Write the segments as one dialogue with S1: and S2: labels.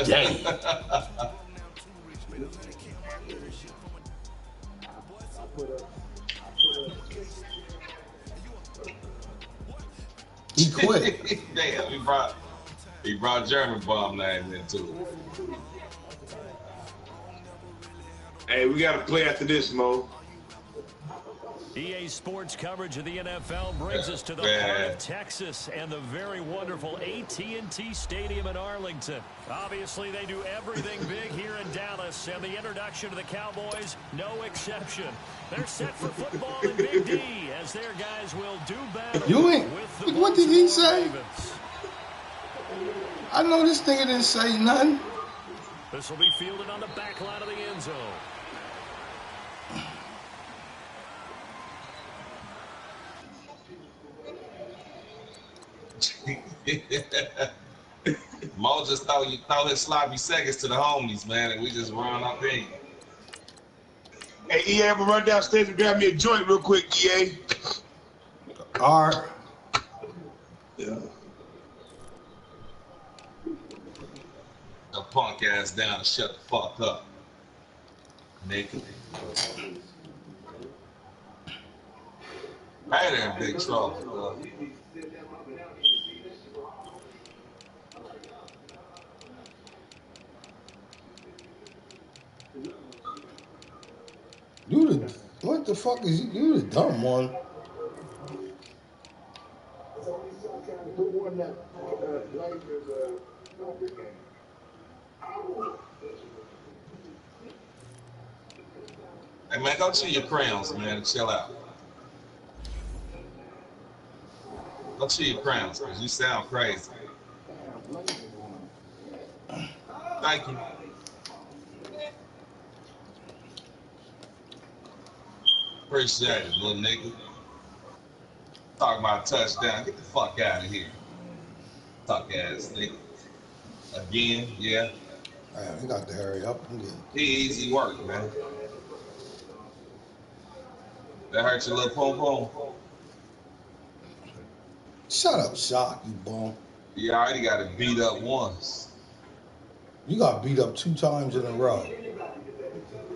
S1: Dang. He quit.
S2: Damn, he brought German bomb name into it.
S3: Hey, we got to play after this, Mo.
S4: EA Sports coverage of the NFL brings us to the heart of Texas and the very wonderful AT&T Stadium in Arlington. Obviously, they do everything big here in Dallas, and the introduction to the Cowboys, no exception. They're set for football in Big D as their guys will do battle with the
S1: what did he say?
S4: Ravens.
S1: I know this nigga didn't say nothing.
S4: This will be fielded on the back line of the end zone.
S2: Mo just throw his sloppy seconds to the homies, man, and we just run up in.
S3: Hey, EA, I'm going to run downstairs and grab me a joint real quick, EA.
S1: All right.
S3: Yeah.
S2: The punk ass down and shut the fuck up. Nigga. Hey, they're in big trouble, bro.
S1: What the fuck is you the dumb one?
S2: Hey man, go chew your crayons, man, and chill out. Go chew your crayons, because you sound crazy. Thank you. Appreciate it, little nigga. Talking about touchdown. Get the fuck out of here. Fuck ass nigga. Again, yeah.
S1: Man, we got to hurry up.
S2: He easy work, man. That hurt your little pom-pom?
S1: Shut up, Shock, you bum.
S2: You already got it beat up once.
S1: You got beat up 2 times in a row.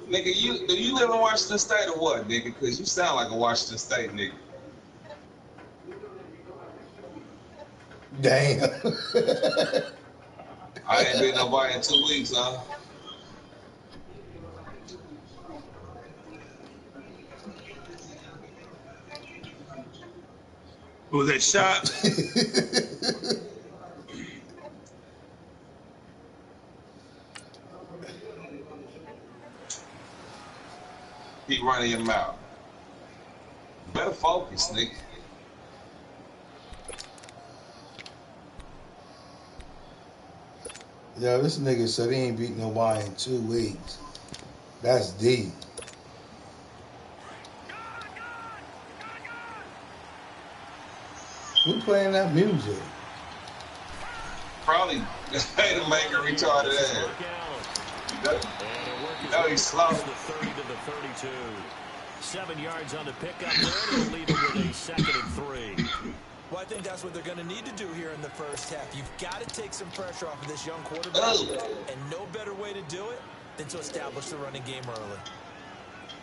S2: Nigga, do you live in Washington State or what, nigga? Because you sound like a Washington State nigga.
S1: Damn.
S2: I ain't been nobody in 2 weeks, huh?
S3: Was that shot?
S2: Keep running your mouth. Better focus, nigga.
S1: Yeah, this nigga said he ain't beat nobody in 2 weeks. That's deep. Who playing that music?
S2: Probably to make a retarded ass. You know he's slow.
S4: The 30 to the 32. 7 yards on the pickup there. They'll leave it with a 2nd and 3.
S5: Well, I think that's what they're going to need to do here in the first half. You've got to take some pressure off of this young quarterback, and no better way to do it than to establish the running game early.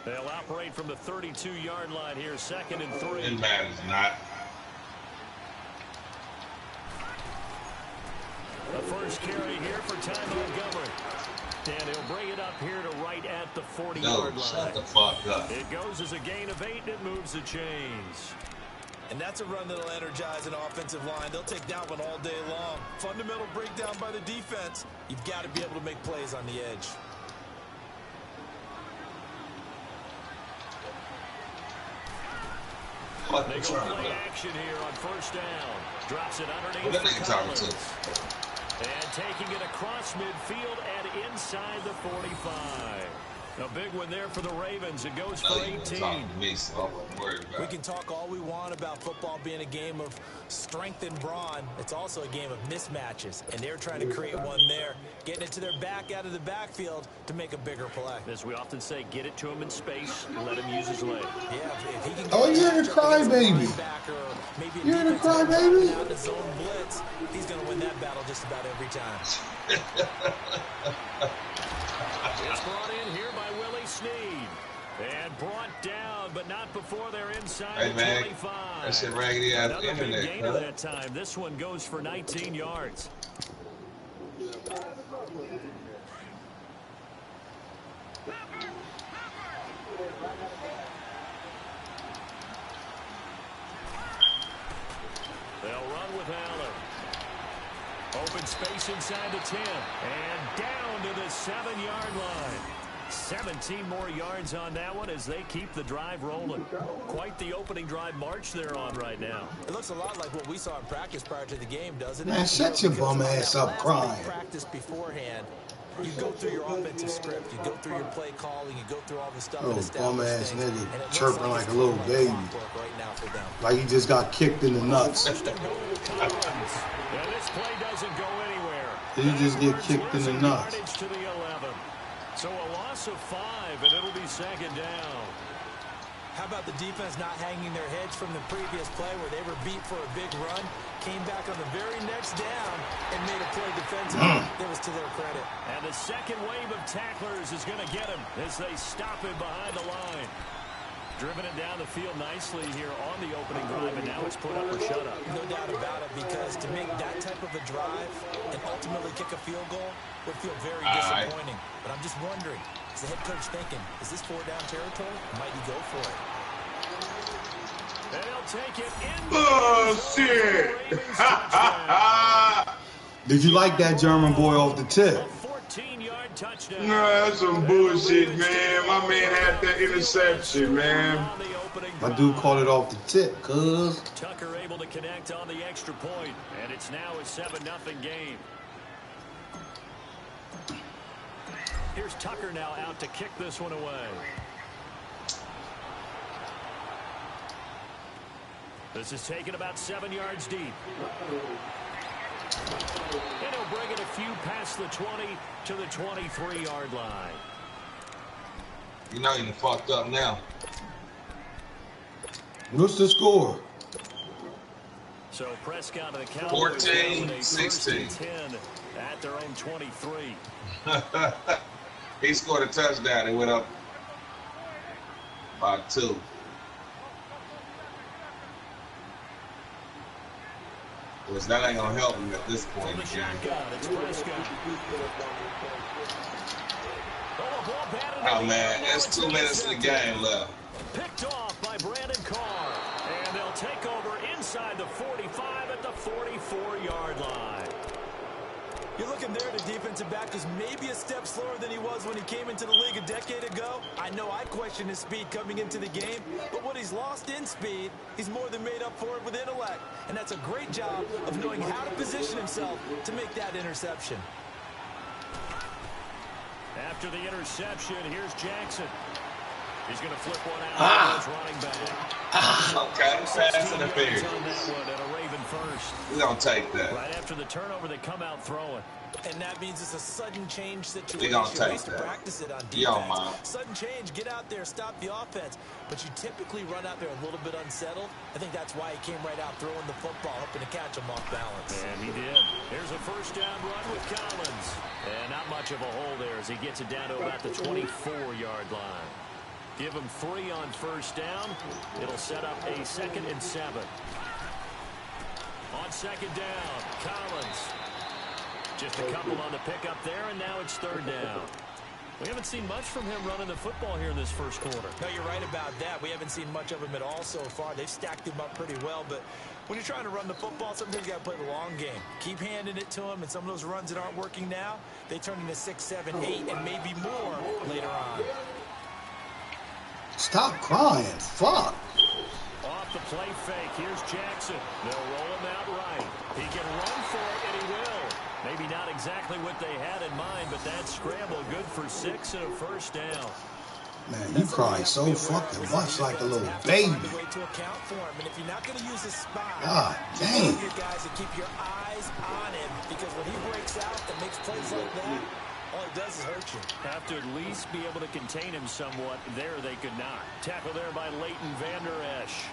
S4: They'll operate from the 32-yard line here, 2nd and 3.
S2: It matters not.
S4: The first carry here for Ty Montgomery. And he'll bring it up here to right at the 40-yard line.
S2: Shut the fuck up.
S4: It goes as a gain of 8, and it moves the chains.
S5: And that's a run that'll energize an offensive line. They'll take that one all day long. Fundamental breakdown by the defense. You've got to be able to make plays on the edge.
S4: They go play action here on first down. Drops it underneath for Collins. And taking it across midfield and inside the 45. A big one there for the Ravens. It goes for 18.
S5: We can talk all we want about football being a game of strength and brawn. It's also a game of mismatches, and they're trying to create one there, getting it to their back out of the backfield to make a bigger play.
S4: As we often say, get it to him in space, let him use his leg.
S5: Yeah, if he can
S1: you're a crybaby.
S5: maybe a
S1: You're the
S5: defensive
S1: cry, baby.
S5: out the zone blitz, he's going to win that battle just about every time.
S4: It's brought in here by Willie Snead. And brought down, but not before they're inside the 25.
S2: That's a raggedy ass
S4: Another big
S2: internet.
S4: gain of that time. This one goes for 19 yards. They'll run with Allen. Open space inside the 10. And down to the 7-yard line. 17 more yards on that one as they keep the drive rolling. Quite the opening drive march they're on right now.
S5: It looks a lot like what we saw in practice prior to the game, doesn't it?
S1: Man, shut your bum ass up crying.
S5: Practice beforehand, you go through your offensive script, you go through your play calling, you go through all the stuff.
S1: Oh, bum ass
S5: things,
S1: nigga chirping like a little baby.
S5: Right now for them.
S1: Like he just got kicked in the nuts.
S4: And this play doesn't go anywhere.
S1: Did he just get kicked in the nuts?
S4: To the 11. So a loss of 5, and it'll be second down.
S5: How about the defense not hanging their heads from the previous play where they were beat for a big run, came back on the very next down, and made a play defensively. That was to their credit.
S4: And the second wave of tacklers is going to get him as they stop him behind the line. Driven it down the field nicely here on the opening drive, and now it's put up or shut up.
S5: No doubt about it, because to make that type of a drive and ultimately kick a field goal would feel very disappointing. But I'm just wondering, is the head coach thinking, is this 4-down territory? Might he go for it?
S4: And he'll take it in.
S3: Bullshit!
S1: Did you like that German boy off the tip?
S4: 14-yard touchdown.
S3: Nah, that's some bullshit, man. My man had that interception, man.
S1: My dude called it off the tip, cuz.
S4: Tucker able to connect on the extra point, and it's now a 7-0 game. Here's Tucker now out to kick this one away. This is taken about 7 yards deep. And he'll bring it a few past the 20 to the 23-yard line.
S2: You know you fucked up now.
S1: What's the score?
S4: So Prescott and the Cowboys
S2: 14-16
S4: at their own 23.
S2: He scored a touchdown. He went up by 2. Because that ain't gonna help him at this point in the game. Oh man, there's 2 minutes in the game left.
S4: Picked off by Brandon Carr. And they'll take over inside the 45 at the 44-yard line.
S5: You're looking there at a defensive back who's maybe a step slower than he was when he came into the league a decade ago. I know I questioned his speed coming into the game, but what he's lost in speed, he's more than made up for it with intellect. And that's a great job of knowing how to position himself to make that interception.
S4: After the interception, here's Jackson. He's going to flip one out as running back.
S2: Okay, pass interference.
S4: On that one at a Raven first.
S2: We're going to take that.
S4: Right after the turnover, they come out throwing.
S5: And that means it's a sudden change situation.
S2: We're going to take
S5: to
S2: that.
S5: practice it on defense.
S2: You don't mind.
S5: Sudden change, get out there, stop the offense. But you typically run out there a little bit unsettled. I think that's why he came right out throwing the football, hoping to catch him off balance.
S4: And he did. Here's a first down run with Collins. And not much of a hole there as he gets it down to about the 24-yard line. Give him 3 on first down. It'll set up a 2nd and 7. On second down, Collins. Just a couple on the pickup there, and now it's 3rd down. We haven't seen much from him running the football here in this first quarter.
S5: No, you're right about that. We haven't seen much of him at all so far. They've stacked him up pretty well, but when you're trying to run the football, sometimes you got to play the long game. Keep handing it to him, and some of those runs that aren't working now, they turn into 6, 7, 8, and maybe more later on.
S1: Stop crying. Fuck.
S4: Off the play fake, here's Jackson. They'll roll him out right. He can run for it, and he will. Maybe not exactly what they had in mind, but that scramble good for 6 and a first down.
S1: Man, you cry so fucking much like a little baby. God damn.
S5: You guys to keep your eyes on him, because when he breaks out and makes plays like that, all he does is hurt you.
S4: Have to at least be able to contain him somewhat. There they could not. Tackle there by Leighton Vander Esch.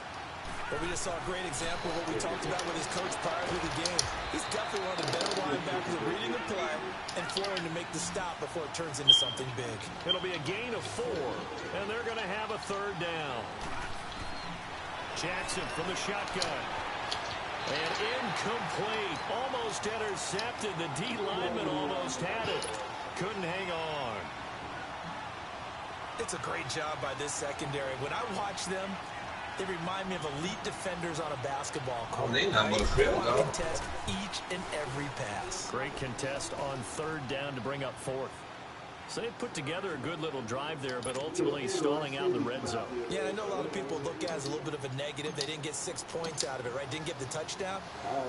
S5: Well, we just saw a great example of what we talked about with his coach prior to the game. He's definitely one of the better linebackers at reading the play and flowing to make the stop before it turns into something big.
S4: It'll be a gain of 4, and they're going to have a 3rd down. Jackson from the shotgun. And incomplete. Almost intercepted. The D lineman almost had it. Couldn't hang on.
S5: It's a great job by this secondary. When I watch them, they remind me of elite defenders on a basketball court.
S2: They not much better, though.
S5: Contest each and every pass.
S4: Great contest on 3rd down to bring up 4th. So they put together a good little drive there, but ultimately stalling out in the red zone.
S5: Yeah, I know a lot of people look at it as a little bit of a negative. They didn't get 6 points out of it, right? Didn't get the touchdown.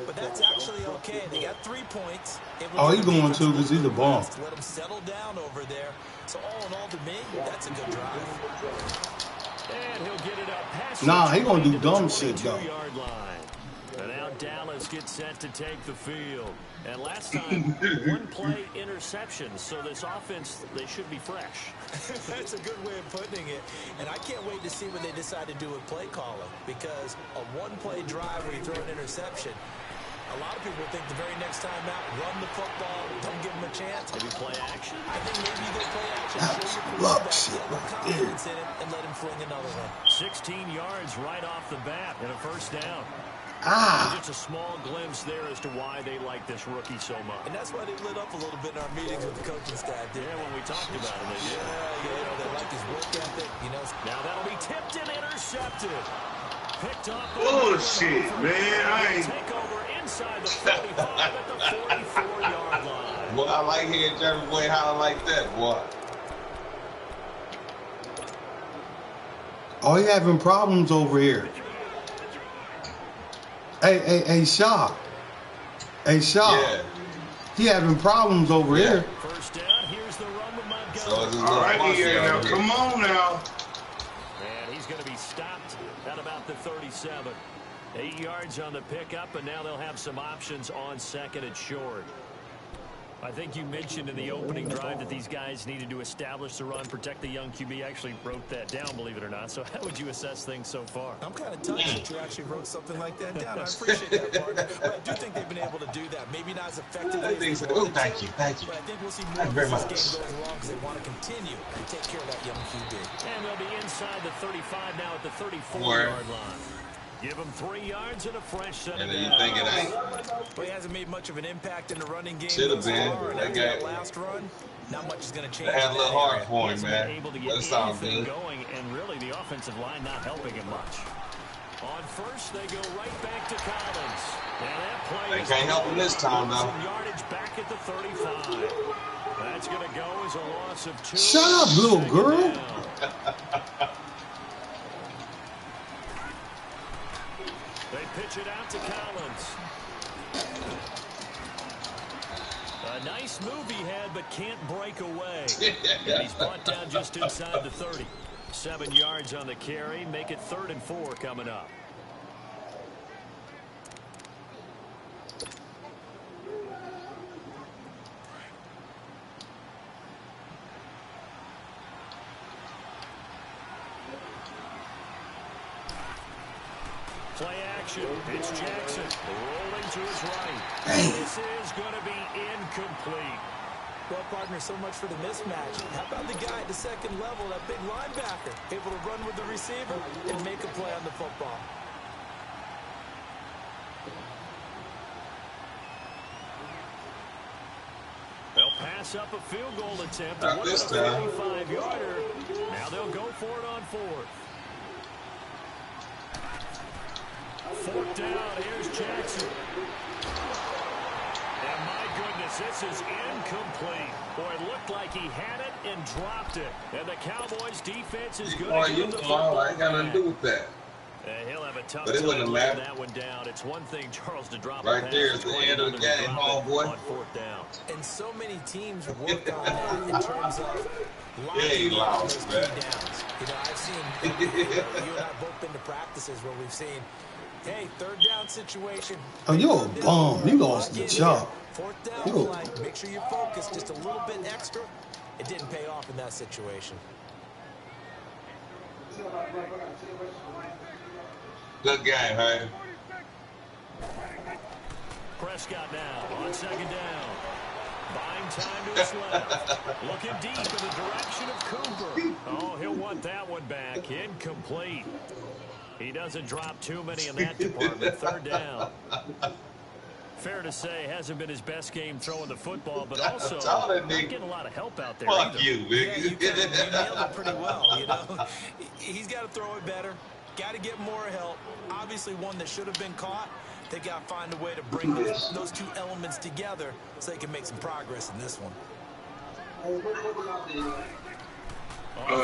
S5: But that's actually okay. They got 3 points.
S1: Oh, he's going to because he's a bomb.
S5: Let him settle down over there. So all in all, to me, that's a good drive.
S4: And he'll get it up past
S1: nah, he gonna do dumb shit though.
S4: And now Dallas gets set to take the field. And last time, 1 play interception. So this offense, they should be fresh.
S5: That's a good way of putting it. And I can't wait to see what they decide to do with play calling. Because a 1-play drive where you throw an interception, a lot of people think the very next time out, run the football, don't give them a chance.
S4: Maybe play action.
S5: I think maybe you go play action.
S1: That's
S5: show your
S1: luck
S5: quarterback,
S1: shit
S5: get
S1: right
S5: confidence in it, and let him fling another one.
S4: 16 yards right off the bat and a 1st down.
S1: Ah.
S4: Just a small glimpse there as to why they like this rookie so much.
S5: And that's why they lit up a little bit in our meetings with the coaching staff.
S4: Yeah, when we talked about it, they did.
S5: Yeah, they like his work ethic, you know.
S4: Now that'll be tipped and intercepted. Picked up.
S3: Bullshit, man. I ain't.
S4: Take over inside the 45 at the 44-yard line.
S2: Well, I like hearing Jeremy Boy holler like that, boy.
S1: Oh, he having problems over here. Hey, Shaw. Hey, Shaw.
S2: Yeah.
S1: He having problems over here.
S4: First down, here's the run with Montgomery.
S2: So it's
S3: All right, here now. Come on now.
S4: And he's going to be stopped at about the 37. 8 yards on the pickup, and now they'll have some options on 2nd and short. I think you mentioned in the opening drive that these guys needed to establish the run, protect the young QB. I actually wrote that down, believe it or not. So how would you assess things so far?
S5: I'm kind of touched that you actually wrote something like that down. I appreciate that, partner. But I do think they've been able to do that. Maybe not as effectively as they
S2: Oh,
S5: wanted
S2: thank
S5: to,
S2: you.
S5: But I think we'll see more as this game goes along because they want to continue and take care of that young QB.
S4: And they'll be inside the 35 now at the 34-yard line. Give him 3 yards and a fresh set.
S2: And then you think it ain't.
S5: Well, he hasn't made much of an impact in the running game.
S2: Should have been.
S5: That last run, not much is going to change.
S2: They had a little hard for him, man.
S4: Able to
S2: But
S4: get
S2: it's all
S4: anything
S2: good.
S4: going, and really the offensive line not helping him much. On 1st, they go right back to Collins. And that play
S2: They can't help him this time, though.
S4: Some yardage back at the 35. That's going to go as a loss of 2.
S1: Shut up, little girl.
S4: They pitch it out to Collins. A nice move he had, but can't break away. And he's brought down just inside the 30. 7 yards on the carry. Make it 3rd and 4 coming up. Play action. It's Jackson rolling to his right. This is going to be incomplete.
S5: Well, partner, so much for the mismatch. How about the guy at the 2nd level, that big linebacker, able to run with the receiver and make a play on the football?
S4: They'll pass up a field goal attempt.
S2: Not this time.
S4: 35-yarder. Now they'll go for it on 4th. 4th down. Here's Jackson. And my goodness, this is incomplete. Boy, it looked like he had it and dropped it. And the Cowboys defense is good.
S2: Oh, you know, I ain't got nothing to do with that.
S4: He'll have a tough
S2: But it wouldn't
S4: time
S2: matter.
S4: that one down. It's one thing, Charles, to drop
S2: Right
S4: a pass.
S2: there is
S4: It's
S2: the
S4: quite
S2: end of the
S4: another to
S2: game,
S4: drop it
S2: homeboy.
S4: on 4th down.
S5: And so many teams work on that in terms of
S2: Yeah, he
S5: locking
S2: lost,
S5: those key
S2: man.
S5: downs. You know, I've seen, you and I both been to practices where we've seen, hey, 3rd down situation.
S1: Oh, you're a bum. You lost the job.
S5: 4th down
S1: Yo.
S5: play. Make sure you focus just a little bit extra. It didn't pay off in that situation.
S2: Good game, hey.
S4: Prescott now on second down. Buying time to his left. Looking deep in the direction of Cooper. Oh, he'll want that one back. Incomplete. He doesn't drop too many in that department. Third down. Fair to say, hasn't been his best game throwing the football, but also not getting a lot of help out there
S2: Fuck
S4: either.
S2: you, nigga.
S5: Yeah, you nailed it pretty well, you know. He's got to throw it better. Got to get more help. Obviously one that should have been caught. They got to find a way to bring those two elements together so they can make some progress in this one.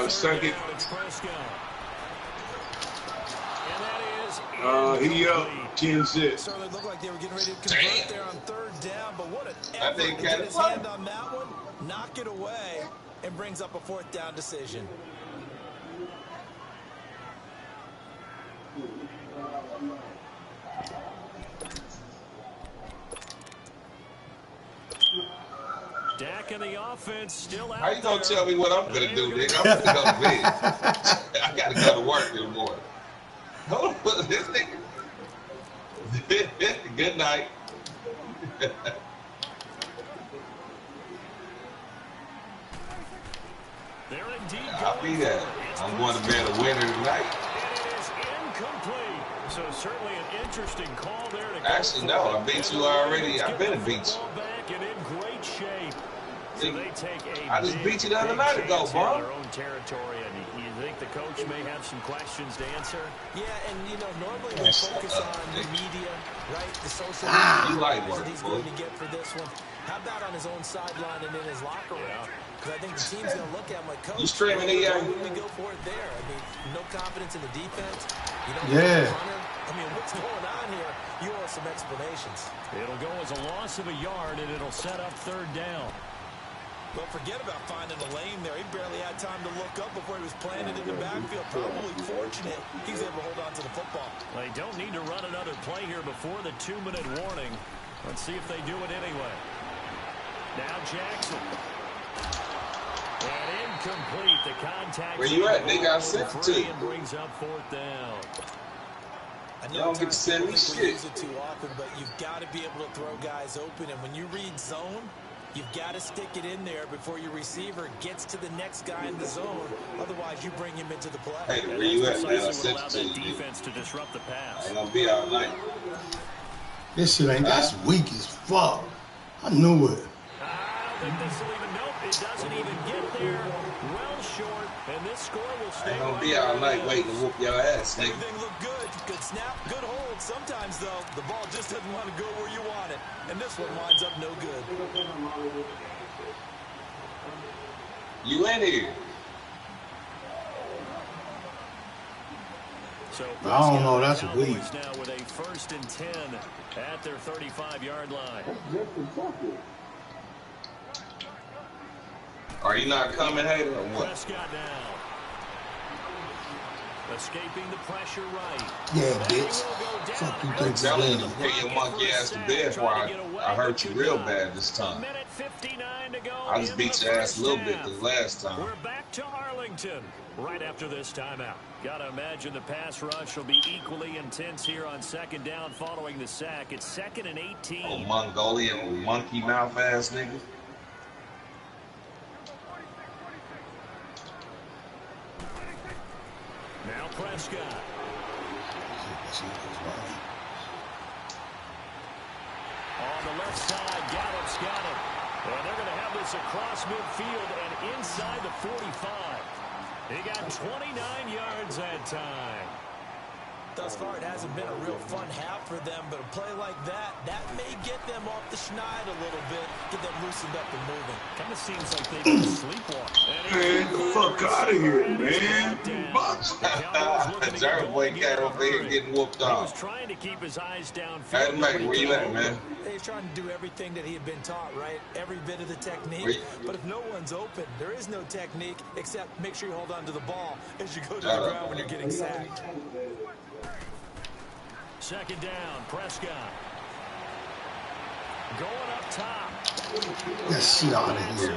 S3: Second. He up 10-6.
S5: So they looked like they were getting ready to convert there on third down, but what an effort to
S2: think
S5: get his hand on that one, knock it away, and brings up a fourth down decision.
S4: Dak and the offense still out.
S2: How you gonna tell me what I'm gonna do, nigga? I'm gonna go to bed. I gotta go to work in the morning. Hold on, this nigga. Good night. I'll be there. I'm going to bed a winner tonight.
S4: And it is incomplete. So certainly an interesting call there.
S2: Actually, no, I beat you already. I've been to beat you.
S4: Back and in great shape. So they take a
S2: I just beat you the other night ago, bro.
S4: their own territory, and you think the coach may have some questions to answer?
S5: Yeah, and you know, normally we focus on the media, right? The social
S2: You like
S5: media
S2: work,
S5: that he's
S2: boy.
S5: going to get for this one. How about on his own sideline and in his locker room? Because I think the team's going to look at him like, Coach,
S2: You streaming
S5: why
S2: EA?
S5: would we go for it there? I mean, no confidence in the defense. You don't
S1: Yeah.
S5: I mean, what's going on here? You owe us some explanations.
S4: It'll go as a loss of a yard, and it'll set up third down.
S5: But forget about finding a lane there. He barely had time to look up before he was planted in the backfield. Probably fortunate he's able to hold on to the football.
S4: They don't need to run another play here before the 2-minute warning. Let's see if they do it anyway. Now Jackson. And incomplete. The contact.
S2: Where you at, nigga? I sent it to you.
S4: And brings up fourth down.
S5: I
S2: You
S5: know
S2: don't get to send me
S5: we
S2: shit.
S5: use it too often, but you've got to be able to throw guys open. And when you read zone, you've got to stick it in there before your receiver gets to the next guy in the zone. Otherwise, you bring him into the play.
S2: Hey, where you at, man? I
S4: Precisely
S2: sent
S4: what
S2: it to
S4: allowed that
S2: you.
S4: defense to disrupt the
S2: I
S4: pass.
S2: ain't gonna be out night.
S1: This shit ain't that's weak as fuck. I knew it.
S4: I don't think this will even, nope, it doesn't even get there. Well short, and this score will
S2: I
S4: stay.
S2: ain't gonna be out night waiting to whoop your ass, nigga.
S5: Everything looked good. Good snap, good hold. Sometimes, though, the ball just doesn't want to go where you want it. And this one winds up no good.
S2: You in here?
S4: So
S1: I don't know, that's weak.
S4: now with a 1st and 10 at their 35-yard line.
S2: Are you not coming, hater, or what?
S4: Prescott now. Escaping the pressure right.
S1: Yeah, bitch. Fuck you think
S2: Tell
S1: you're
S2: you
S1: doing?
S2: to put your monkey ass to bed before I hurt you real bad this time.
S4: Minute 59 to go.
S2: I just beat your ass a little bit the last time.
S4: We're back to Arlington right after this timeout. Gotta imagine the pass rush will be equally intense here on second down following the sack. It's 2nd and 18.
S2: Oh, Mongolian monkey mouth ass nigga.
S4: Now Prescott. On the left side, Gallup's got it. And they're going to have this across midfield and inside the 45. He got 29 yards that time.
S5: Thus far, it hasn't been a real fun half for them, but a play like that may get them off the schneid a little bit, get them loosened up and moving.
S4: Kind of seems like they've been sleepwalking.
S3: Man, the fuck out of here, man.
S2: Jared Boy got over there getting whooped
S4: He was
S2: off.
S4: trying to keep his eyes downfield.
S2: Hey, Mike, where you at, man?
S5: He's trying to do everything that he had been taught, right? Every bit of the technique. But if no one's open, there is no technique except make sure you hold on to the ball as you go to the ground when you're getting sacked.
S4: Second down, Prescott. Going up top.
S1: Get shit out of here.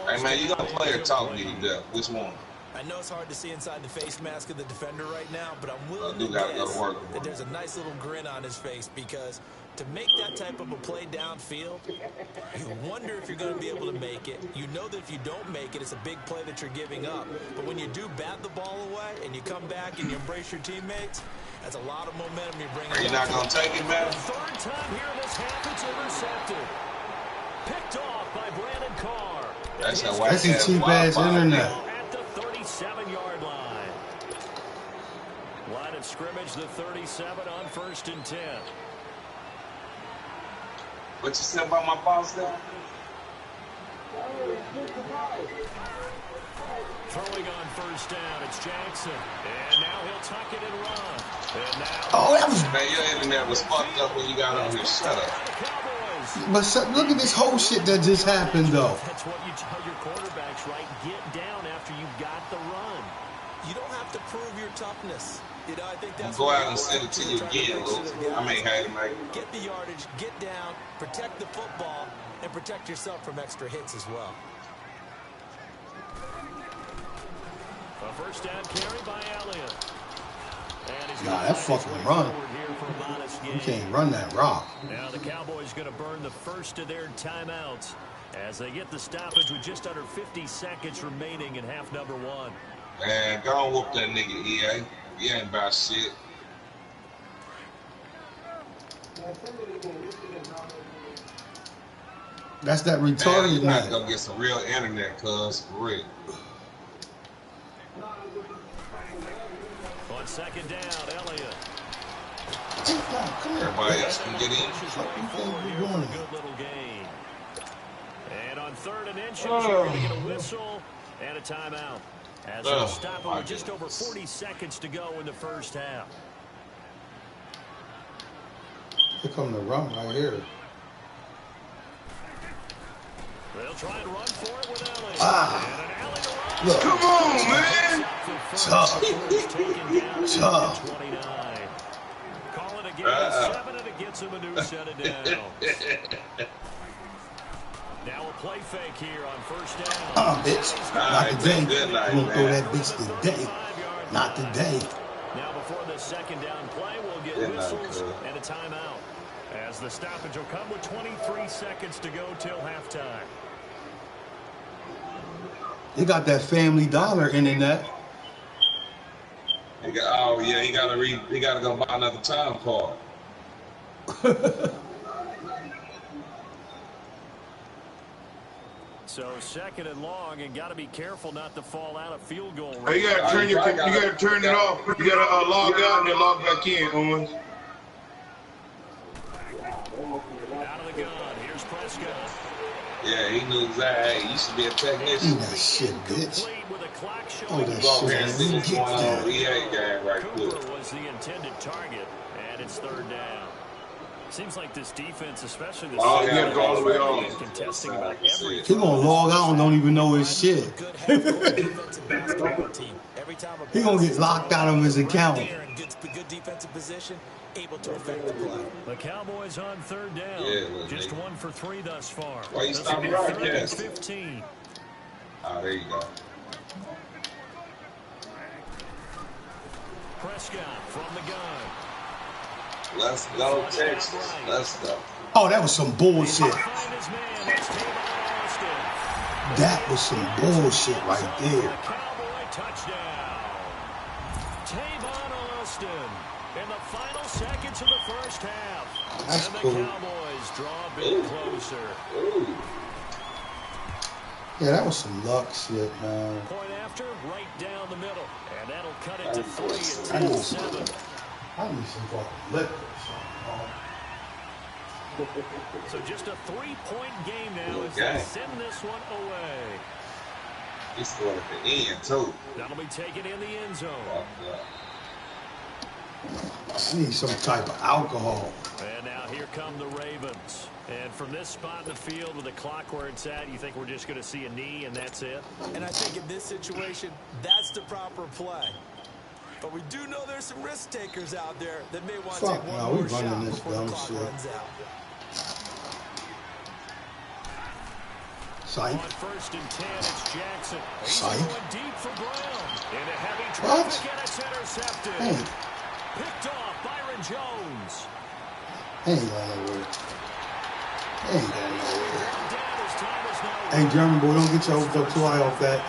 S2: Hey, man, you gonna play or talk me to death? Which one?
S5: I know it's hard to see inside the face mask of the defender right now, but I'm willing to guess that there's a nice little grin on his face because to make that type of a play downfield, you wonder if you're going to be able to make it. You know that if you don't make it, it's a big play that you're giving up. But when you do bat the ball away and you come back and you embrace your teammates, that's a lot of momentum you're bringing.
S2: Are you not going to take it, man?
S4: Third time here this half, it's intercepted. Picked off by Brandon Carr.
S2: That's
S1: a cheap ass internet.
S4: At the 37-yard line. Line of scrimmage, the 37 on 1st and 10.
S2: What you said about my boss there?
S4: Throwing on 1st down, it's Jackson. And now he'll tuck it and run. And now...
S1: Oh, that was...
S2: Man, your internet was fucked up when you got on here. Shut up.
S1: But look at this whole shit that just happened, though.
S4: That's what you tell your quarterbacks, right? Get down after you got the run.
S5: You don't have to prove your toughness. You know, I think that's
S2: go out and send it to you again, Luke. I mean, hey, Mike.
S5: Get the yardage, get down, protect the football, and protect yourself from extra hits as well.
S4: A 1st down carry by Elliott.
S1: Nah, that fucking run. You can't run that rock.
S4: Now the Cowboys going to burn the first of their timeouts as they get the stoppage with just under 50 seconds remaining in half number 1.
S2: Man, go on whoop that nigga, EA. He ain't about shit.
S1: That's that retarded
S2: man.
S1: man.
S2: Go get some real internet, cuz, for real.
S4: On 2nd down, Elliott.
S2: Everybody else can get in.
S4: Good little gain. And on 3rd and inches, you're going to get a whistle and a timeout. As they'll stop it with just over 40 seconds to go in the 1st half.
S1: Here come the run right here.
S4: They'll try and run for it with Elliott.
S1: Ah! Look.
S3: Come on, man!
S1: Tough.
S4: 29. Call it again at 7, and it gets him a new set of down. Now a play fake here on 1st down.
S1: Bitch. Not today. You gonna throw that bitch today. Not today.
S4: Now before the 2nd down play, we'll get whistles and a timeout. As the stoppage will come with 23 seconds to go till halftime.
S1: You got that Family Dollar internet.
S2: Oh yeah, he gotta go buy another time card.
S4: So 2nd and long, and got to be careful not to fall out of field goal range.
S3: Hey, you gotta turn it off. You gotta log out and then log back in, Owens.
S4: Out of the gun. Here's Prescott.
S2: Yeah, he knew exactly. He used to be a technician.
S1: That shit, bitch.
S2: Oh, that
S1: go
S2: shit. And see what's going on with EA game right quick.
S4: Cooper was the intended target, and it's 3rd down. Seems like this defense, especially this
S3: yeah, go all the way on.
S4: Contesting about everything.
S1: He gonna log out and don't even know his shit. He gonna get locked out of his account.
S5: Good defensive position, able to affect the play.
S4: The Cowboys on 3rd down. Just 1 for 3 thus far.
S2: Why you stop me right there?
S4: 15.
S2: Oh, there you go.
S4: Prescott from the gun.
S2: Let's go, Texas. Let's go.
S1: Oh, that was some bullshit. That was some bullshit right there.
S4: Cowboy touchdown. Tavon Austin in the final seconds of the 1st half.
S1: That's
S4: and the
S1: cool.
S4: Cowboys draw a bit closer.
S2: Ooh.
S1: Yeah, that was some luck shit, man.
S4: Point after, right down the middle. And that'll cut it to 3
S1: I
S4: at
S1: need
S4: 10-7.
S1: some fucking liquor or something.
S4: So just a 3-point game now as they send this one away.
S2: He's going at the end, too.
S4: That'll be taken in the end zone.
S1: I need some type of alcohol.
S4: And now here come the Ravens. And from this spot in the field with the clock where it's at, you think we're just going to see a knee and that's it?
S5: And I think in this situation, that's the proper play. But we do know there's some risk takers out there that may want to take one more shot before the clock runs out.
S1: Psych.
S4: On 1st and 10, it's Jackson. He's
S1: Psych.
S4: going deep for Brown. Into heavy
S1: What?
S4: traffic, and it's intercepted.
S1: Hey.
S4: Picked off Byron Jones.
S1: He ain't going nowhere. He ain't going nowhere.
S4: Down as time is now.
S1: Hey, German boy, don't get your hopes up too high off that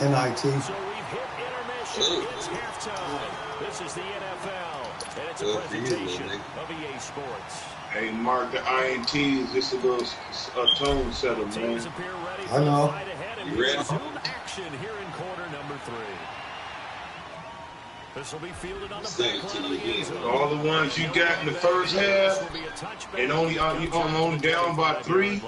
S1: NIT.
S4: So we've hit intermission. It's halftime. This is the NFL, and it's a presentation of EA Sports.
S3: Hey, mark the INTs. This is a tone setter, man.
S4: Teams appear ready for
S1: I know.
S4: the fight ahead, and
S2: You
S4: we
S2: ready?
S4: resume action here in quarter number 3. This will be fielded on the back line of the end zone.
S3: All the ones you got in the first half, and only down by 3.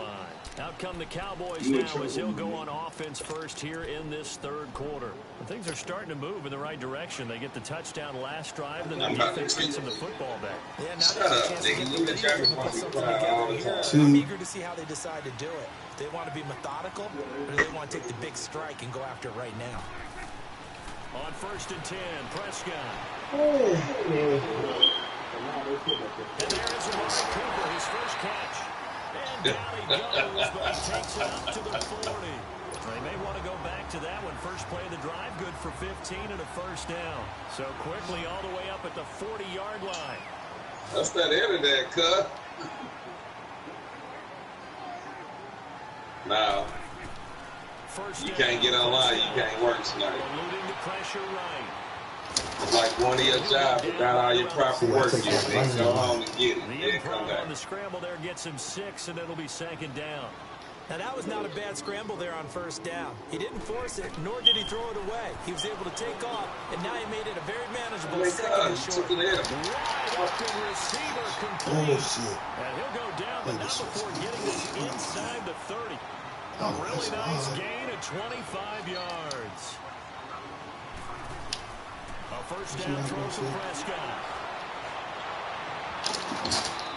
S4: Out come the Cowboys
S3: You
S4: now as he'll go on offense first here in this third quarter. And things are starting to move in the right direction. They get the touchdown last drive, then the defense gets them the football back.
S5: Yeah, now
S2: Shut
S5: there's a
S2: up,
S5: chance to
S2: nigga.
S5: get
S2: You
S5: the
S2: let
S5: lead
S2: Jeremy
S5: and put
S2: fucking
S5: something
S2: cry all
S5: together
S2: the
S5: here.
S1: time.
S5: I'm eager to see how they decide to do it. They want to be methodical, or do they want to take the big strike and go after it right now?
S4: On 1st and 10, Prescott.
S1: Oh.
S4: And there is Amari Cooper, his first catch. And down he goes, but he takes it up to the 40. They may want to go back to that one. First play of the drive, good for 15 and a first down. So quickly all the way up at the 40-yard line.
S2: That's that internet, cut. Now,
S4: First
S2: you
S4: down.
S2: can't get online. You can't work tonight.
S4: Eluding the pressure right.
S2: It's like one of your jobs, you got all your proper work. You
S1: take that
S2: need to go
S1: running
S2: home and get it.
S4: The
S2: Then come
S4: improv
S2: back.
S4: on the scramble there gets him 6, and it'll be 2nd down.
S5: Now, that was not a bad scramble there on first down. He didn't force it, nor did he throw it away. He was able to take off, and now he made it a very manageable
S2: They
S5: 2nd
S2: cut.
S5: and
S2: Took
S5: short.
S2: it in.
S4: Wide open receiver complete.
S1: Bullshit.
S4: And he'll go down, but not before getting this inside the 30. A really nice gain of 25 yards. A first down throw for Prescott.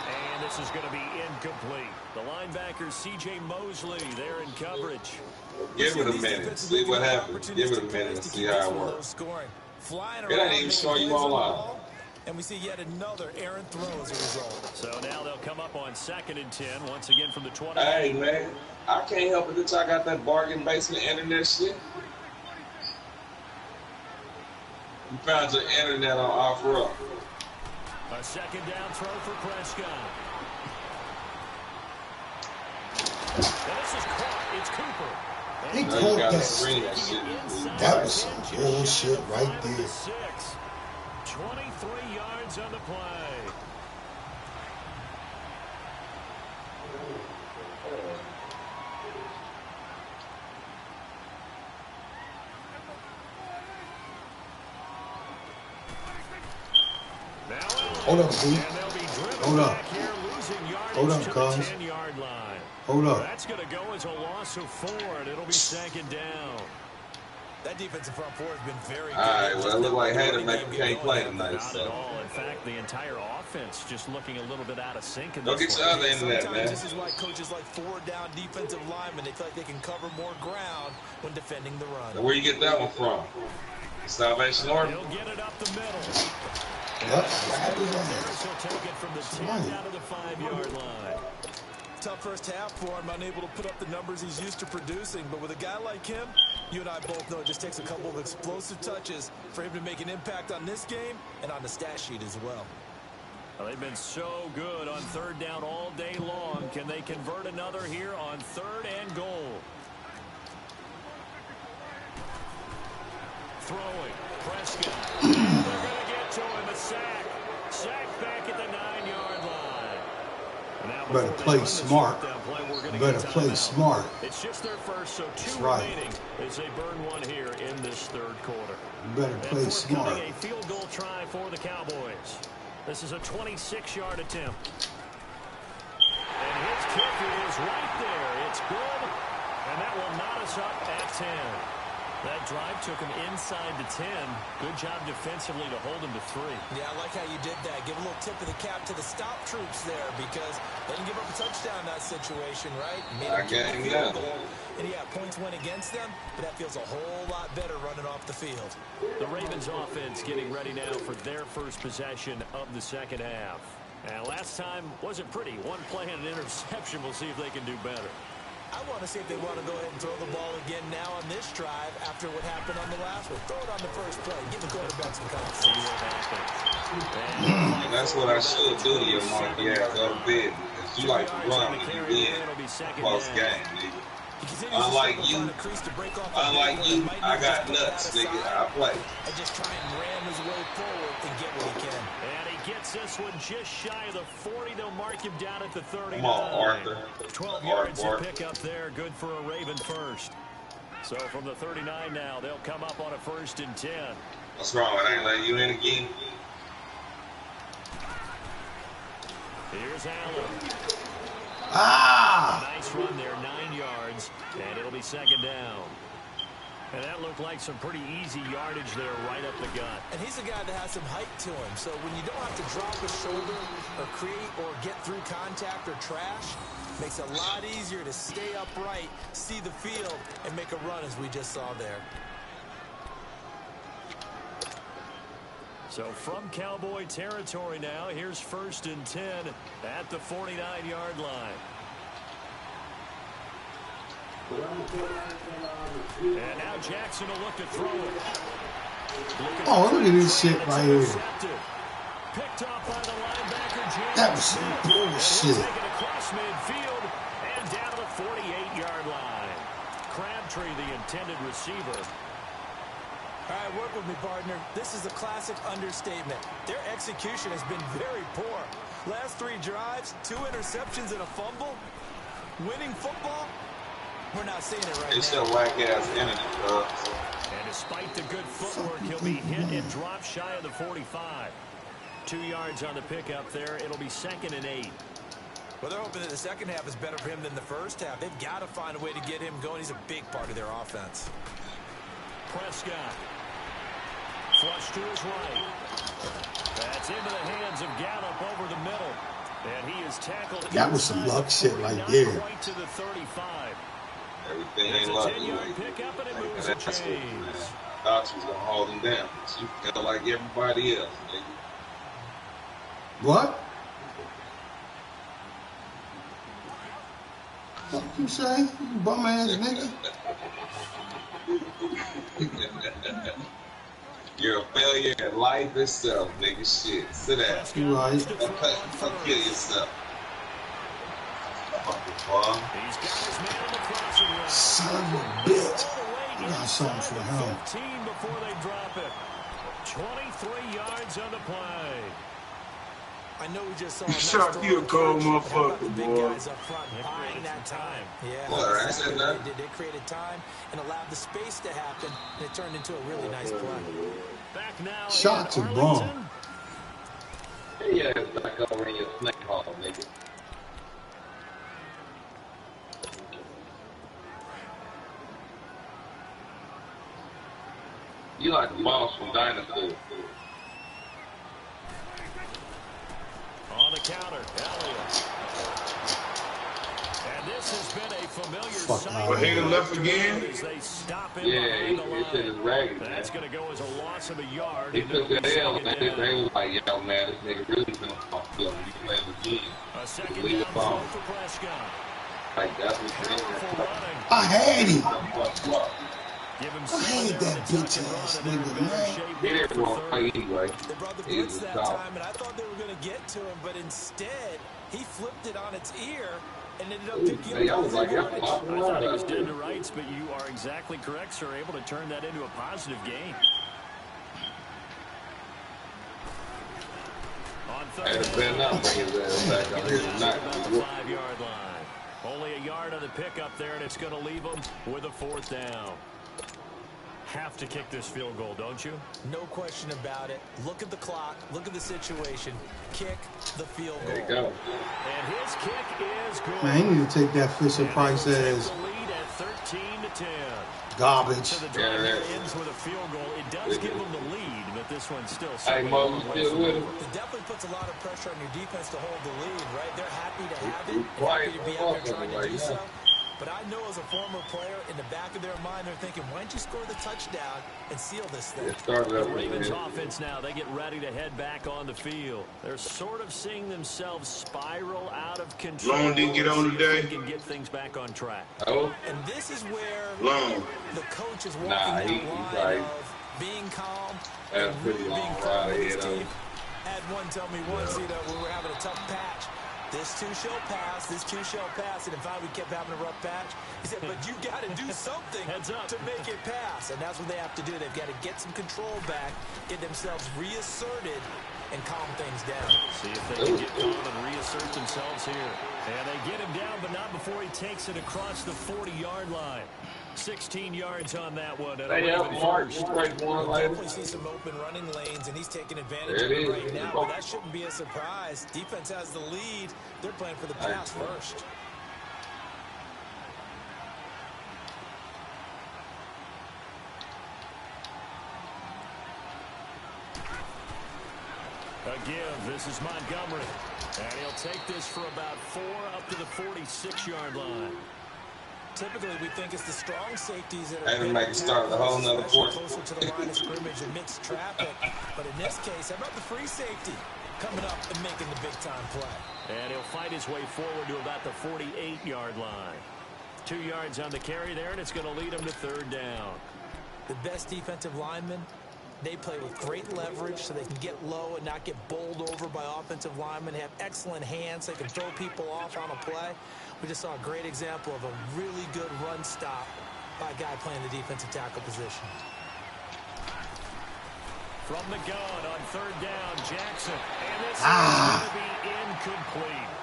S4: And this is going to be incomplete. The linebacker, C.J. Mosley, there in coverage.
S2: Give it a minute. See what happens. Give it a minute and see how it works. It ain't even showing you online.
S5: And we see yet another errant throw as a result.
S4: So now they'll come up on 2nd and 10, once again from the 20.
S2: Hey, man. I can't help it that y'all got that bargain basement internet shit. You found your internet on OfferUp.
S4: A 2nd down throw for Prescott. And this is caught. It's Cooper.
S1: He
S2: Now you
S1: caught
S2: gotta
S1: that.
S2: screen that shit.
S1: That was some bullshit right there.
S4: 23 yards on the play.
S1: Hold up, B. Hold up. Hold up, cuz. Hold up.
S4: That's going to go as a loss of 4, and it'll be 2nd down.
S5: That defensive front four has been very good.
S2: All right, well, it looked like Hayden can't play tonight.
S4: Not
S2: So.
S4: at all. In fact, the entire offense just looking a little bit out of sync in
S2: Go
S4: this
S2: get your
S4: one.
S2: other internet,
S5: Sometimes
S2: man.
S5: this is why coaches like forward-down defensive linemen. They feel like they can cover more ground when defending the run.
S2: Now, where you get that one from? Salvation Army?
S4: He'll get it up the middle.
S1: Yep.
S4: He'll take it from the 10 down to the 5-yard line.
S5: Tough first half for him, unable to put up the numbers he's used to producing. But with a guy like him, you and I both know it just takes a couple of explosive touches for him to make an impact on this game and on the stat sheet as well.
S4: Well, they've been so good on 3rd down all day long. Can they convert another here on 3rd and goal? Throwing. Prescott. They're going to get to him. A sack. Sack back at the 9-yard line.
S1: Better play smart. Better play smart.
S4: It's just their first, so 2
S1: right.
S4: remaining as they burn one here in this 3rd quarter.
S1: Better play
S4: and
S1: smart.
S4: A field goal try for the Cowboys. This is a 26-yard attempt. And his kick is right there. It's good. And that will knot us up at 10. That drive took him inside the 10. Good job defensively to hold him to 3.
S5: Yeah, I like how you did that. Give a little tip of the cap to the stop troops there because they didn't give up a touchdown in that situation, right?
S2: I can't
S5: field
S2: get
S5: goal. And yeah, points went against them, but that feels a whole lot better running off the field.
S4: The Ravens offense getting ready now for their first possession of the 2nd half. And last time wasn't pretty. One play and an interception. We'll see if they can do better.
S5: I want to see if they want to go ahead and throw the ball again now on this drive after what happened on the last one. Throw it on the first play. Give the quarterback some confidence.
S2: And that's what I should do to your monkey ass go to bed, because you like to run when you win post game, nigga. Unlike you, I got nuts, nigga. I play.
S5: And just try and ram his way forward and get what he can.
S4: And he gets this one just shy of the 40. They'll mark him down at the 39.
S2: Come on, Arthur.
S4: 12 yards to pick up there. Good for a Raven first. So from the 39 now, they'll come up on a 1st and 10.
S2: What's wrong? I ain't letting you in again.
S4: Here's Allen.
S1: Ah!
S4: Nice run there, 9 yards, and it'll be 2nd down. And that looked like some pretty easy yardage there right up the gut.
S5: And he's a guy that has some height to him, so when you don't have to drop a shoulder or create or get through contact or trash, makes it a lot easier to stay upright, see the field, and make a run as we just saw there.
S4: So from Cowboy territory now, here's 1st and 10 at the 49-yard line. And now Jackson will look to throw it.
S1: Oh, look at this shit right here.
S4: Picked off by the linebacker, James.
S1: That was some bullshit.
S4: Taken across midfield and down to the 48-yard line. Crabtree, the intended receiver.
S5: All right, work with me, partner. This is a classic understatement. Their execution has been very poor. Last 3 drives, 2 interceptions and a fumble. Winning football? We're not seeing it right now.
S2: It's a whack-ass internet, bro.
S4: And despite the good footwork, he'll be hit and dropped shy of the 45. 2 yards on the pickup there. It'll be 2nd and 8.
S5: Well, they're hoping that the second half is better for him than the first half. They've got to find a way to get him going. He's a big part of their offense.
S4: Prescott. Flush to his right. That's into the hands of Gallup over the middle. And he is tackled.
S1: That was some luck shit right there.
S4: Right to the 35.
S2: Everything ain't lucky.
S4: Pickup and it moves
S2: That's
S4: a
S2: what,
S4: chains.
S2: man. I thought you was going to hold him down. But you felt like everybody else, nigga.
S1: What? What you say? You bum ass nigga?
S2: You're a failure at life itself, nigga. Shit. Sit down.
S1: You right.
S2: Come kill yourself. Fucking fun.
S4: He's got his man on the crossing route.
S1: Son of a bitch. You got something for him.
S4: 15 before they drop it. 23 yards on the play.
S5: I know we just saw a
S3: Shot you a cold motherfucker,
S5: the big
S3: boy.
S5: guys up front buying that time. Yeah,
S2: Well, I said that.
S5: they created time and allowed the space to happen, and it turned into a really nice play.
S4: Back now.
S1: Shots are bomb.
S6: Yeah, it's back over in your snake hole, nigga. You like the boss from Dinosaur.
S4: On the counter, Elliott. And this has been a familiar sight.
S3: Well, he left again?
S4: As they stop him
S6: Yeah,
S4: behind the
S6: he
S4: line.
S6: said it's ragged, man.
S4: That's going to go as a loss of a yard.
S6: He
S4: and
S6: took
S4: it'll
S6: the
S4: be
S6: L,
S4: second
S6: man.
S4: down.
S6: They was like, yo, man, this nigga really been off field. You play him again.
S4: A second
S6: Leave
S4: down
S6: it
S4: throw
S6: alone.
S4: for Prescott.
S6: Like, that's what
S4: Powerful running.
S1: I had him.
S4: Give him
S1: I
S4: 7
S1: hate
S4: there
S1: that
S4: on the
S1: bitch
S4: second
S1: ass
S4: run, and
S1: nigga,
S4: they're in better
S1: man.
S4: shape
S6: He
S4: now
S6: didn't
S4: for
S6: want to
S4: third.
S6: play anyway.
S5: They brought the
S6: He
S5: blitz
S6: was
S5: that
S6: soft.
S5: time, and I thought they were going to get to him, but instead, he flipped it on its ear and ended up picking
S6: Hey, I
S5: up
S6: was like,
S5: yardage.
S6: I'm popping
S4: I thought he
S6: out
S4: was
S6: out
S4: dead
S6: there.
S4: to rights, but you are exactly correct, sir. Able to turn that into a positive gain. On third
S6: Had it been up, bring his ass back on here
S4: about
S6: tonight.
S4: the 5-yard line. Only a yard on the pickup there, and it's going to leave them with a 4th down. Have to kick this field goal, don't you?
S5: No question about it. Look at the clock. Look at the situation. Kick the field goal.
S6: There you go.
S4: And his kick is good.
S1: Man, he need to take that Fisher Price
S4: And they'll
S1: ass
S4: take the lead at 13-10.
S1: garbage.
S4: So the drive ends with a field goal. It does give them the lead, but this one's still
S6: Hey, Moses, still with him?
S5: It definitely puts a lot of pressure on your defense to hold the lead, right? They're happy to have it, and
S6: Quiet
S5: happy to be out there
S6: motherfucker
S5: trying to
S6: right
S5: do
S6: now.
S5: so. But I know as a former player, in the back of their mind, they're thinking, why don't you score the touchdown and seal this thing?
S4: The Ravens offense now, they get ready to head back on the field. They're sort of seeing themselves spiral out of control.
S3: Long didn't get on today.
S4: They can get things back on track.
S2: Oh.
S5: And this is where
S3: the
S5: coach is walking that line of being calm and really being firm with his team. Had one tell me once, we were having a tough patch. This too shall pass, and in fact we kept having a rough patch. He said, but you got to do something to make it pass, and that's what they have to do. They've got to get some control back, get themselves reasserted, and calm things down.
S4: See if they can get calm and reassert themselves here. And they get him down, but not before he takes it across the 40-yard line. 16 yards on that one.
S5: Definitely see some open running lanes, and he's taking advantage of it right now, but that shouldn't be a surprise. Defense has the lead. They're playing for the pass first.
S4: A give. This is Montgomery. And he'll take this for about 4 up to the 46-yard line.
S5: Typically, we think it's the strong safeties that
S2: are make it start the whole nother quarter.
S5: Closer to the line of scrimmage amidst traffic. But in this case, how about the free safety coming up and making the big-time play?
S4: And he'll fight his way forward to about the 48-yard line. 2 yards on the carry there, and it's going to lead him to 3rd down.
S5: The best defensive linemen, they play with great leverage so they can get low and not get bowled over by offensive linemen. They have excellent hands. They can throw people off on a play. We just saw a great example of a really good run stop by a guy playing the defensive tackle position.
S4: From the gun on 3rd down, Jackson. And this is going to be incomplete.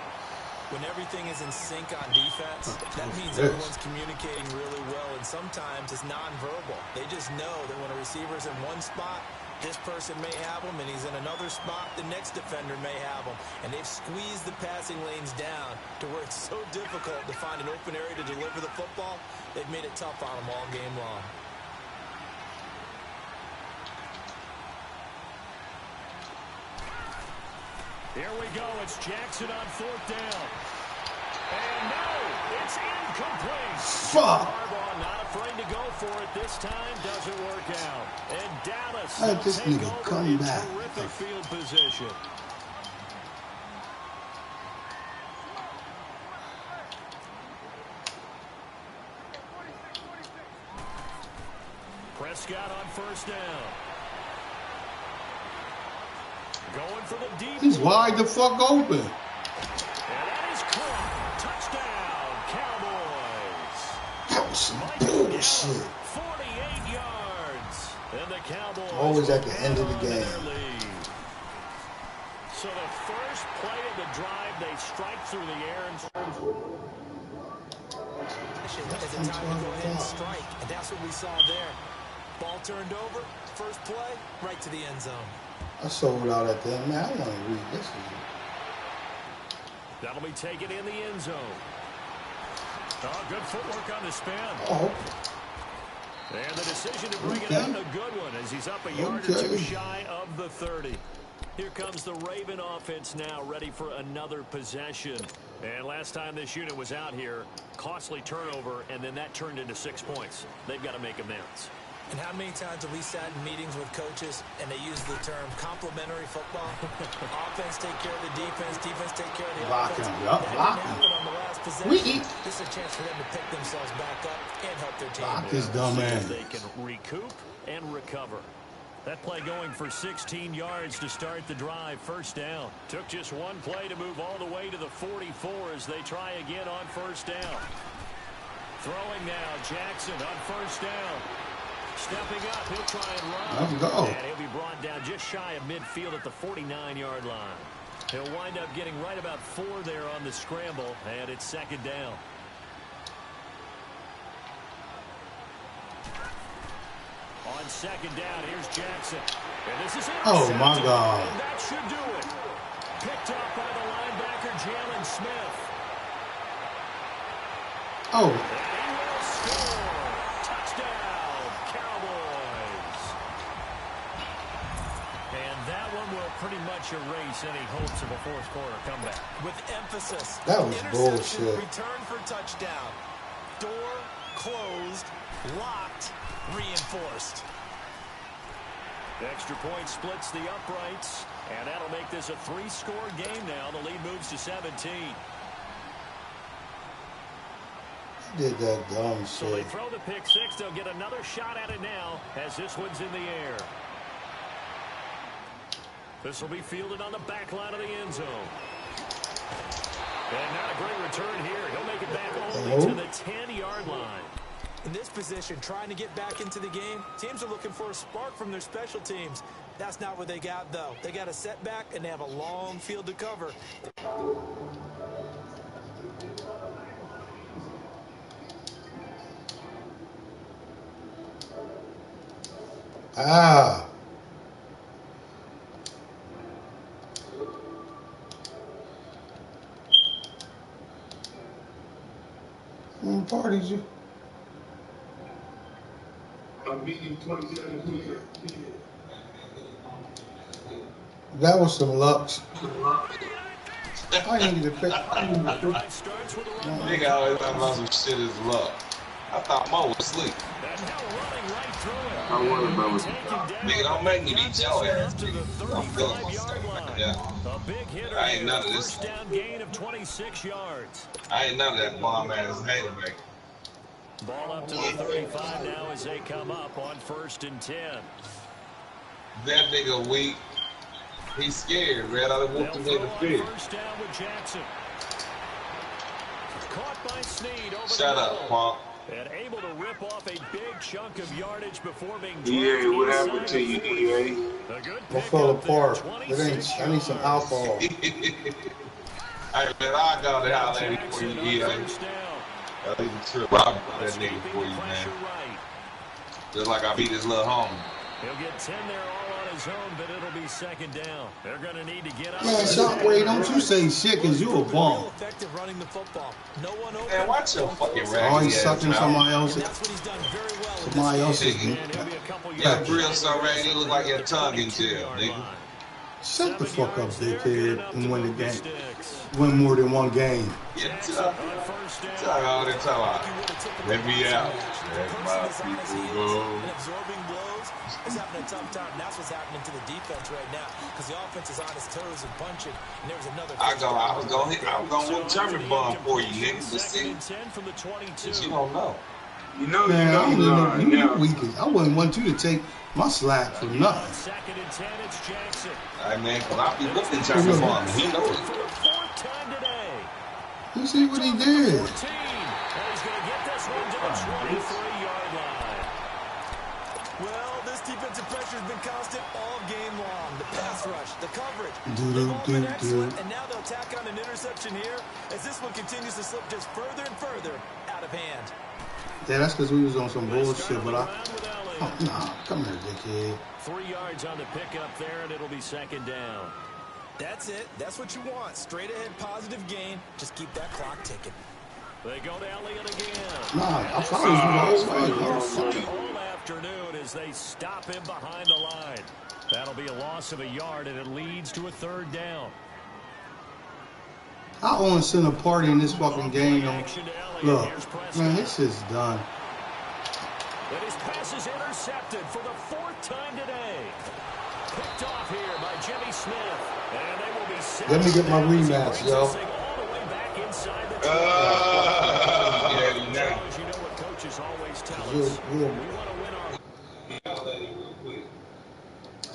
S5: When everything is in sync on defense, that means everyone's communicating really well, and sometimes it's nonverbal. They just know that when a receiver's in one spot, this person may have him, and he's in another spot, the next defender may have him. And they've squeezed the passing lanes down to where it's so difficult to find an open area to deliver the football. They've made it tough on them all game long.
S4: Here we go. It's Jackson on 4th down. And no, it's incomplete.
S1: Fuck.
S4: Harbaugh not afraid to go for it this time. Doesn't work out. And Dallas
S1: Let this nigga come back.
S4: Terrific field position. Prescott on 1st down. Going for the deep.
S1: He's wide the fuck open.
S4: And that is caught. Touchdown, Cowboys.
S1: That was some bullshit.
S4: 48 yards. And the Cowboys
S1: always at the end of the game.
S4: So the first play of the drive, they strike through the air and
S5: It's a time to go ahead and strike, and that's what we saw there. Ball turned over, first play, right to the end zone.
S1: I sold out at the end. Man, I want to read this one.
S4: That'll be taken in the end zone. Oh, good footwork on the spin.
S1: Oh.
S4: And the decision to bring it out, a good one, as he's up a yard or two shy of the 30. Here comes the Raven offense now, ready for another possession. And last time this unit was out here, costly turnover, and then that turned into 6 points. They've got to make amends.
S5: And how many times have we sat in meetings with coaches and they use the term complementary football? Offense take care of the defense, defense take care of the offense. That didn't happen on the last possession. This is a chance for them to pick themselves back up and help their team.
S1: Block his dumb ass.
S4: They can recoup and recover. That play going for 16 yards to start the drive. 1st down. Took just one play to move all the way to the 44 as they try again on 1st down. Throwing now, Jackson on 1st down. Stepping up, he'll try and run.
S1: Let's go.
S4: And he'll be brought down just shy of midfield at the 49-yard line. He'll wind up getting right about 4 there on the scramble, and it's 2nd down. On 2nd down, here's Jackson. And this is it.
S1: Oh, my God.
S4: And that should do it. Picked up by the linebacker, Jalen Smith.
S1: Oh.
S4: And he will score. Touchdown, Cowboys. And that one will pretty much erase any hopes of a 4th quarter comeback.
S5: With emphasis.
S1: That was bullshit.
S5: Return for touchdown. Door closed, locked, reinforced.
S4: The extra point splits the uprights, and that'll make this a 3-score game now. The lead moves to 17.
S1: Did that dumb shit.
S4: So they throw the pick six. They'll get another shot at it now as this one's in the air. This will be fielded on the back line of the end zone. And not a great return here. He'll make it back only to the 10-yard line.
S5: In this position, trying to get back into the game, teams are looking for a spark from their special teams. That's not what they got, though. They got a setback, and they have a long field to cover.
S1: Ah. What parties you?
S3: I'm beating 27.
S1: That was some lucks. I needed to pick.
S2: Nigga always talking about some shit is luck. I thought Mo was asleep.
S3: I wonder about what
S2: Nigga, don't make me beat your ass. I'm feeling myself right now. I ain't none of this.
S4: Gain of 26 yards.
S2: I ain't none of that bomb ass hater, man.
S4: Ball up to the 35 now as they come up on 1st and 10.
S2: That nigga weak. He's scared, man. I done whooped him in the field.
S4: First down with Jackson. Caught by Snead over
S2: Shut up, Punk.
S4: And able to rip off a big chunk of yardage before being
S3: EA, what happened to you, EA?
S1: I fell apart. I need some alcohol.
S2: Hey, man, I got to holler at him for you, EA. I think it's true. I'll beat that nigga for you, man. Just like I beat his little homie.
S4: He'll get 10 there all on his own, but it'll be 2nd down. They're going to need to get out.
S1: Man, Shockwave, don't you say shit, because you a bum.
S5: Effective running the football. No one open.
S2: Man, watch your fucking raggedy ass.
S1: Oh, he's sucking somebody else's.
S5: That's what he's done very well.
S1: Somebody else's.
S2: Yeah, real so raggedy. He look like your tongue in jail, nigga.
S1: Shut the fuck up, dickhead, and win the game. Win more than one game.
S2: Yeah, tell all the time. Let me out. Let my people go.
S5: Absorbing blows is having a tough time. That's what's happening to the defense right now because the offense is on its toes and punching. And there's another.
S2: I was going to German bomb for you, nigga. But see, but you don't know.
S3: You know,
S1: Man,
S3: now.
S1: I wouldn't want you to take my slap for nothing.
S4: 2nd and 10, it's Jackson.
S2: Hey, man, because I be looking German bomb. He knows it.
S4: 4th time today.
S1: You see what he did?
S4: 14. And he's going to get this one to the 23-yard line.
S5: Well, this defensive pressure has been constant all game long. The pass rush, the coverage.
S1: They've
S5: all been excellent, and now they'll tack on an interception here as this one continues to slip just further and further out of hand.
S1: Yeah, that's because we was on some bullshit, but oh, nah, come here, dickhead.
S4: 3 yards on the pickup there, and it'll be 2nd down.
S5: That's it. That's what you want. Straight ahead, positive gain. Just keep that clock ticking.
S4: They go to Elliott again.
S1: Nah, I followed you the whole way.
S4: All afternoon as they stop him behind the line. That'll be a loss of a yard, and it leads to a 3rd down.
S1: I want to send a party in this fucking game. Look, man, this is done.
S4: And his pass is intercepted for the 4th time today. Picked off here by Jimmy Smith. And they will be
S1: let me get my rematch, yo.
S2: Yeah, now.
S4: You know what coaches always tell us. We want to